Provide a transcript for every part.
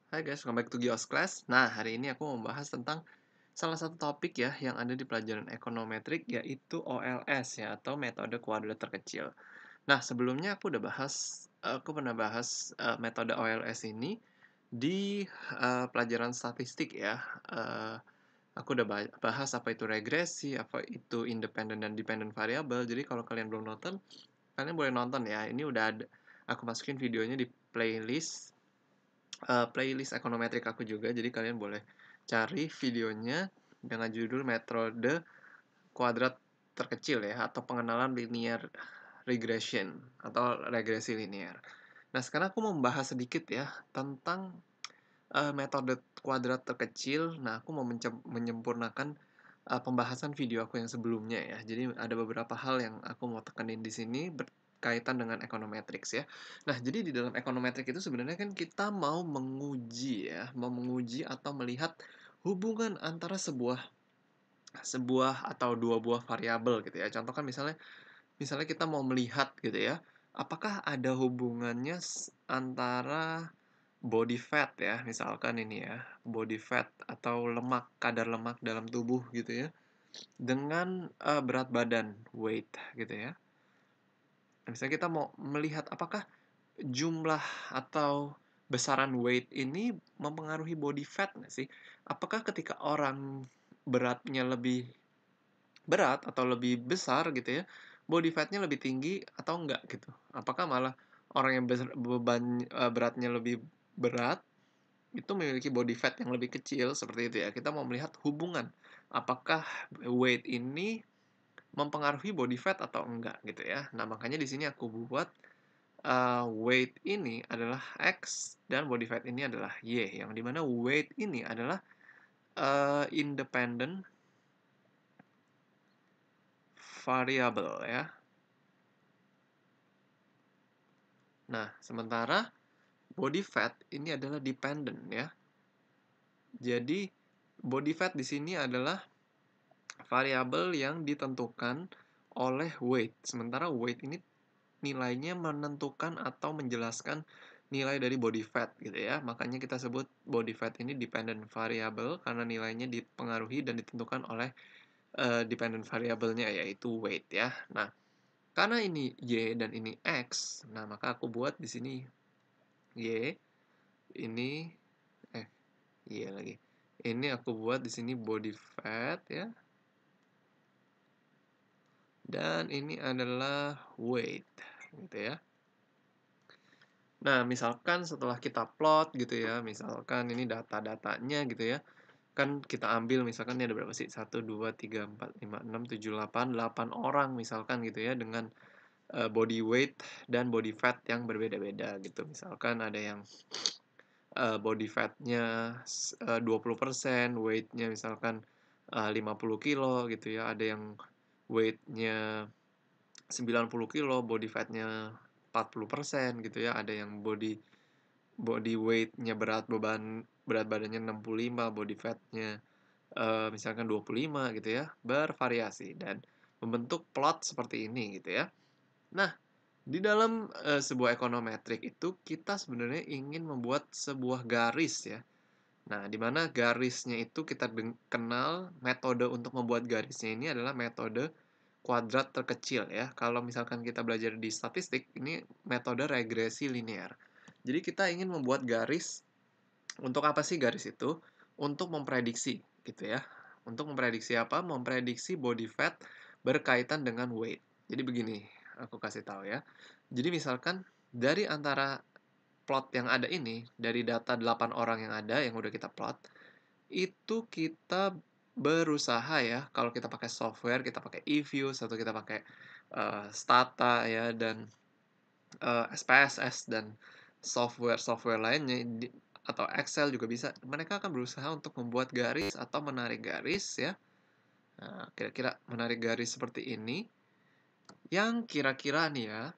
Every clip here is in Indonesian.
Hai guys, welcome back to Gios Class. Nah, hari ini aku mau membahas tentang salah satu topik ya yang ada di pelajaran ekonometrik yaitu OLS ya atau metode kuadrat terkecil. Nah, sebelumnya aku pernah bahas metode OLS ini di pelajaran statistik ya. Eh, aku udah bahas apa itu regresi, apa itu independen dan dependent variable. Jadi kalau kalian belum nonton, kalian boleh nonton ya. Ini udah ada, aku masukin videonya di playlist ekonometrik aku juga, jadi kalian boleh cari videonya dengan judul metode kuadrat terkecil ya, atau pengenalan linear regression atau regresi linear. Nah, sekarang aku mau membahas sedikit ya tentang metode kuadrat terkecil. Nah, aku mau menyempurnakan pembahasan video aku yang sebelumnya ya. Jadi ada beberapa hal yang aku mau tekanin di sini berkaitan dengan econometrics ya. Nah, jadi di dalam econometrics itu sebenarnya kan kita mau menguji atau melihat hubungan antara sebuah sebuah atau dua buah variabel gitu ya. Contoh kan misalnya misalnya kita mau melihat gitu ya, apakah ada hubungannya antara body fat ya, misalkan ini ya, body fat atau kadar lemak dalam tubuh gitu ya, dengan berat badan, weight gitu ya. Nah, misalnya kita mau melihat apakah jumlah atau besaran weight ini mempengaruhi body fat nggak sih? Apakah ketika orang beratnya lebih berat atau lebih besar gitu ya, body fatnya lebih tinggi atau enggak gitu? Apakah malah orang yang beratnya lebih berat itu memiliki body fat yang lebih kecil seperti itu ya. Kita mau melihat hubungan apakah weight ini mempengaruhi body fat atau enggak gitu ya. Nah, makanya di sini aku buat weight ini adalah X dan body fat ini adalah Y, yang dimana weight ini adalah independent variable ya. Nah, sementara body fat ini adalah dependent ya. Jadi body fat di sini adalah variabel yang ditentukan oleh weight. Sementara weight ini nilainya menentukan atau menjelaskan nilai dari body fat gitu ya. Makanya kita sebut body fat ini dependent variable karena nilainya dipengaruhi dan ditentukan oleh dependent variabelnya yaitu weight ya. Nah, karena ini Y dan ini X, nah maka aku buat di sini Y, ini Y lagi. Ini aku buat di sini body fat ya. Dan ini adalah weight gitu ya. Nah, misalkan setelah kita plot gitu ya, misalkan ini data-datanya gitu ya, kan kita ambil misalkan ini ada berapa sih? 1, 2, 3, 4, 5, 6, 7, 8, 8 orang misalkan gitu ya, dengan body weight dan body fat yang berbeda-beda gitu. Misalkan ada yang body fatnya 20%, weightnya misalkan 50 kilo gitu ya, ada yang weightnya 90 kilo, body fatnya 40% gitu ya, ada yang body body weight-nya berat badannya 65, body fat-nya misalkan 25 gitu ya, bervariasi dan membentuk plot seperti ini gitu ya. Nah, di dalam sebuah ekonometrik itu kita sebenarnya ingin membuat sebuah garis ya. Nah, di mana garisnya itu kita kenal metode untuk membuat garisnya ini adalah metode kuadrat terkecil ya. Kalau misalkan kita belajar di statistik, ini metode regresi linear. Jadi kita ingin membuat garis, untuk apa sih garis itu? Untuk memprediksi gitu ya. Untuk memprediksi apa? Memprediksi body fat berkaitan dengan weight. Jadi begini, aku kasih tahu ya. Jadi misalkan dari antara plot yang ada ini, dari data 8 orang yang ada yang udah kita plot, itu kita berusaha ya, kalau kita pakai software, kita pakai eViews atau kita pakai Stata ya dan SPSS dan software-software lainnya atau Excel juga bisa. Mereka akan berusaha untuk membuat garis atau menarik garis ya. Nah, kira-kira menarik garis seperti ini yang kira-kira nih ya,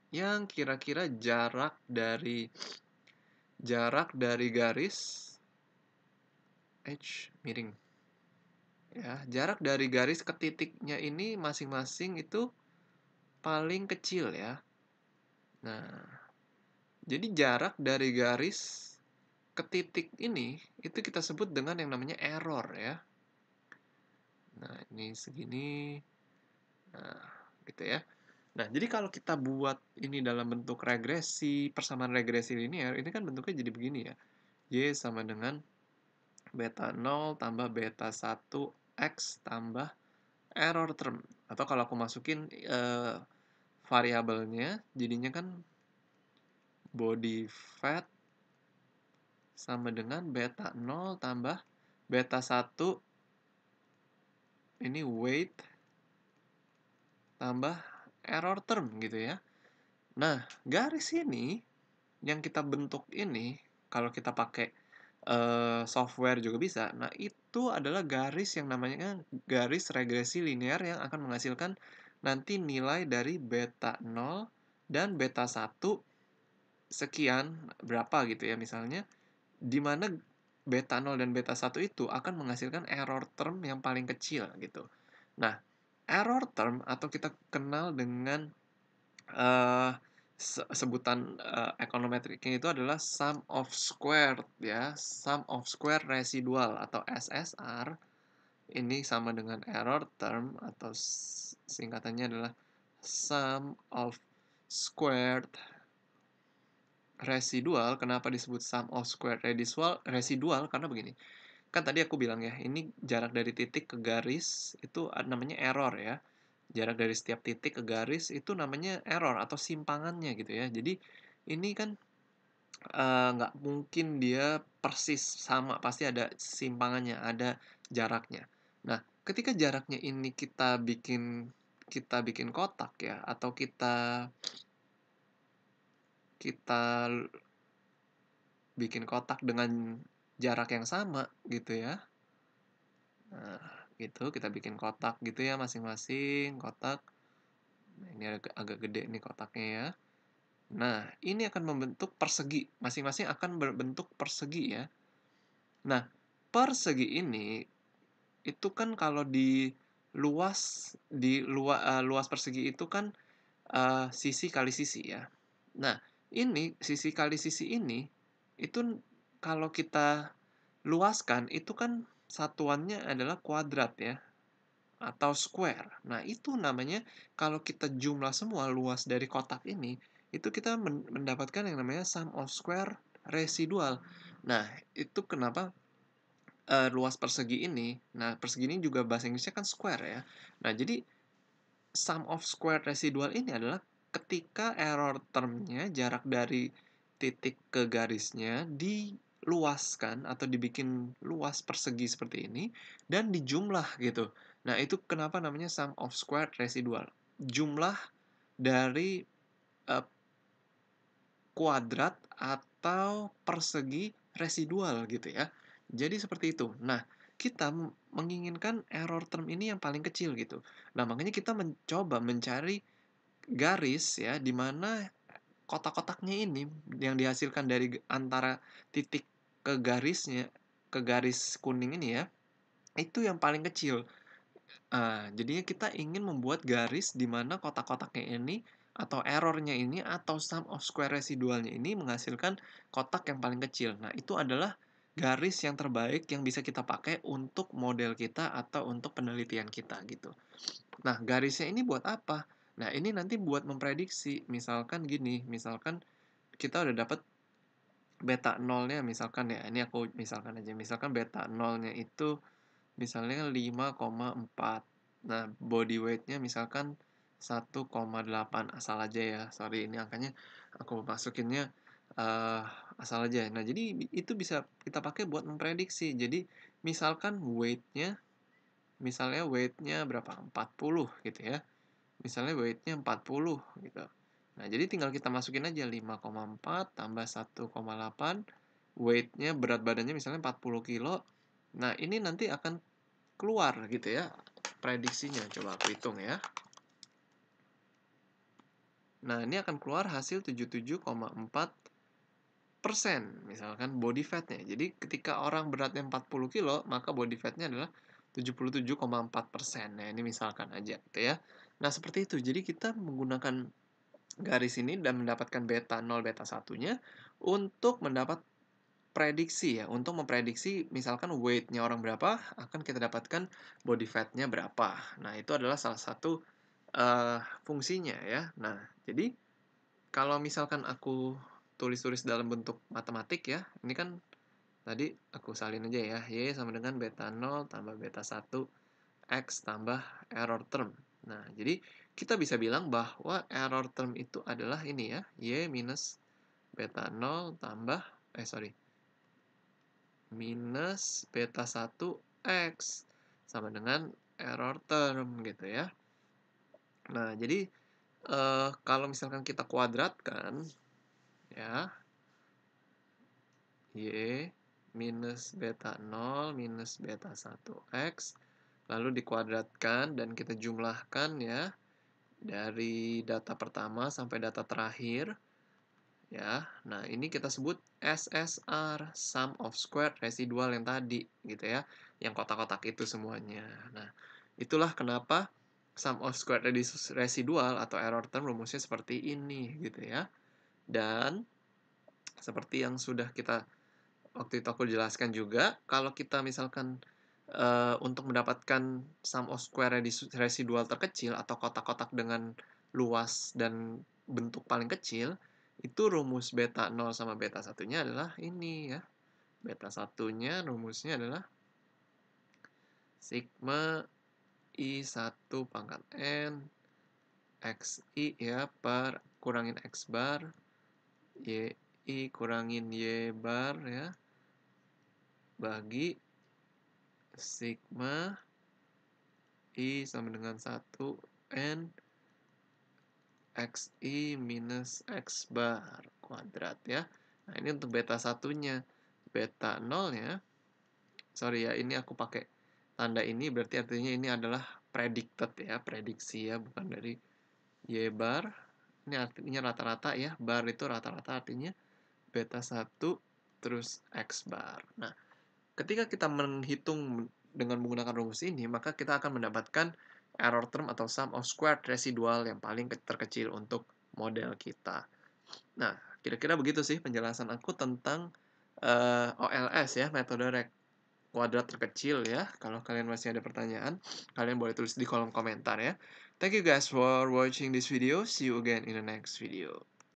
yang kira-kira jarak dari garis miring ya, jarak dari garis ke titiknya ini masing-masing itu paling kecil ya. Nah, jadi jarak dari garis ke titik ini, itu kita sebut dengan yang namanya error ya. Nah, ini segini. Nah, gitu ya. Nah, jadi kalau kita buat ini dalam bentuk regresi, persamaan regresi linear, ini kan bentuknya jadi begini ya. Y sama dengan beta 0 tambah beta 1 X tambah error term. Atau kalau aku masukin variabelnya, jadinya kan body fat sama dengan beta 0 tambah beta 1 ini weight tambah error term gitu ya. Nah, garis ini yang kita bentuk ini, kalau kita pakai software juga bisa. Nah, itu adalah garis yang namanya garis regresi linear yang akan menghasilkan nanti nilai dari beta 0 dan beta 1 sekian berapa gitu ya misalnya, di mana beta 0 dan beta 1 itu akan menghasilkan error term yang paling kecil gitu. Nah, error term atau kita kenal dengan eh, sebutan econometricnya itu adalah sum of square ya, sum of square residual atau SSR. Ini sama dengan error term atau singkatannya adalah sum of squared residual. Kenapa disebut sum of squared residual? Karena begini. Kan tadi aku bilang ya, ini jarak dari titik ke garis itu namanya error ya. Jarak dari setiap titik ke garis itu namanya error atau simpangannya gitu ya. Jadi ini kan nggak mungkin dia persis sama, pasti ada simpangannya, ada jaraknya. Nah, ketika jaraknya ini kita bikin kotak ya, atau kita kita bikin kotak dengan jarak yang sama gitu ya. Nah, gitu kita bikin kotak gitu ya masing-masing kotak. Nah, ini agak gede nih kotaknya ya. Nah, ini akan membentuk persegi. Masing-masing akan berbentuk persegi ya. Nah, persegi ini itu kan kalau luas persegi itu kan sisi kali sisi ya. Nah, ini sisi kali sisi ini itu kalau kita luaskan itu kan satuannya adalah kuadrat ya atau square. Nah, itu namanya kalau kita jumlah semua luas dari kotak ini, itu kita mendapatkan yang namanya sum of square residual. Nah, itu kenapa luas persegi ini. Nah, persegi ini juga bahasa Inggrisnya kan square ya. Nah, jadi sum of square residual ini adalah ketika error termnya jarak dari titik ke garisnya diluaskan atau dibikin luas persegi seperti ini dan dijumlah gitu. Nah, itu kenapa namanya sum of square residual. Jumlah dari kuadrat atau persegi residual gitu ya. Jadi seperti itu. Nah, kita menginginkan error term ini yang paling kecil gitu. Nah, makanya kita mencoba mencari garis ya di mana kotak-kotaknya ini yang dihasilkan dari antara titik ke garisnya, ke garis kuning ini ya, itu yang paling kecil. Jadinya kita ingin membuat garis di mana kotak-kotaknya ini atau errornya ini atau sum of square residualnya ini menghasilkan kotak yang paling kecil. Nah, itu adalah garis yang terbaik yang bisa kita pakai untuk model kita atau untuk penelitian kita gitu. Nah, garisnya ini buat apa? Nah, ini nanti buat memprediksi. Misalkan gini, misalkan kita udah dapat beta nolnya misalkan ya, ini aku misalkan aja. Misalkan beta nolnya itu misalnya 5,4. Nah, body weight-nya misalkan 1,8 asal aja ya. Sorry, ini angkanya aku masukinnya uh, asal aja. Nah, jadi itu bisa kita pakai buat memprediksi. Jadi, misalkan misalnya weight-nya berapa? 40 gitu ya. Misalnya weight-nya 40 gitu. Nah, jadi tinggal kita masukin aja 5,4 tambah 1,8. Weight-nya, berat badannya misalnya 40 kilo. Nah, ini nanti akan keluar gitu ya prediksinya. Coba aku hitung ya. Nah, ini akan keluar hasil 77,4% misalkan body fatnya. Jadi ketika orang beratnya 40 kilo, maka body fatnya adalah 77,4%. Nah, ini misalkan aja gitu ya. Nah, seperti itu. Jadi kita menggunakan garis ini dan mendapatkan beta 0, beta 1-nya untuk mendapat prediksi ya, untuk memprediksi misalkan weight-nya orang berapa, akan kita dapatkan body fat-nya berapa. Nah, itu adalah salah satu, fungsinya ya. Nah, jadi kalau misalkan aku tulis-tulis dalam bentuk matematik ya, ini kan tadi aku salin aja ya, Y sama dengan beta 0 tambah beta 1 X tambah error term. Nah, jadi kita bisa bilang bahwa error term itu adalah ini ya, Y minus beta 0 tambah, minus beta 1 X sama dengan error term gitu ya. Nah, jadi kalau misalkan kita kuadratkan ya, Y minus beta 0 minus beta 1 X lalu dikuadratkan dan kita jumlahkan ya dari data pertama sampai data terakhir ya. Nah, ini kita sebut SSR, sum of squared residual yang tadi gitu ya, yang kotak-kotak itu semuanya. Nah, itulah kenapa sum of squared residual atau error term rumusnya seperti ini gitu ya. Dan seperti yang sudah kita waktu itu aku jelaskan juga, kalau kita misalkan untuk mendapatkan sum of square residual terkecil atau kotak-kotak dengan luas dan bentuk paling kecil, itu rumus beta 0 sama beta satunya adalah ini ya. Beta satunya rumusnya adalah sigma I1 pangkat N XI ya per kurangin X bar YI kurangin Y bar ya bagi sigma I sama dengan 1 N XI minus X bar kuadrat ya. Nah, ini untuk beta satunya. Beta 0 ya. Sorry ya, ini aku pakai tanda ini berarti artinya ini adalah predicted ya, prediksi ya, bukan dari Y bar. Ini artinya rata-rata ya, bar itu rata-rata artinya beta 1 terus X bar. Nah, ketika kita menghitung dengan menggunakan rumus ini, maka kita akan mendapatkan error term atau sum of squared residual yang paling terkecil untuk model kita. Nah, kira-kira begitu sih penjelasan aku tentang OLS ya, metode kuadrat terkecil ya. Kalau kalian masih ada pertanyaan, kalian boleh tulis di kolom komentar ya. Thank you guys for watching this video. See you again in the next video.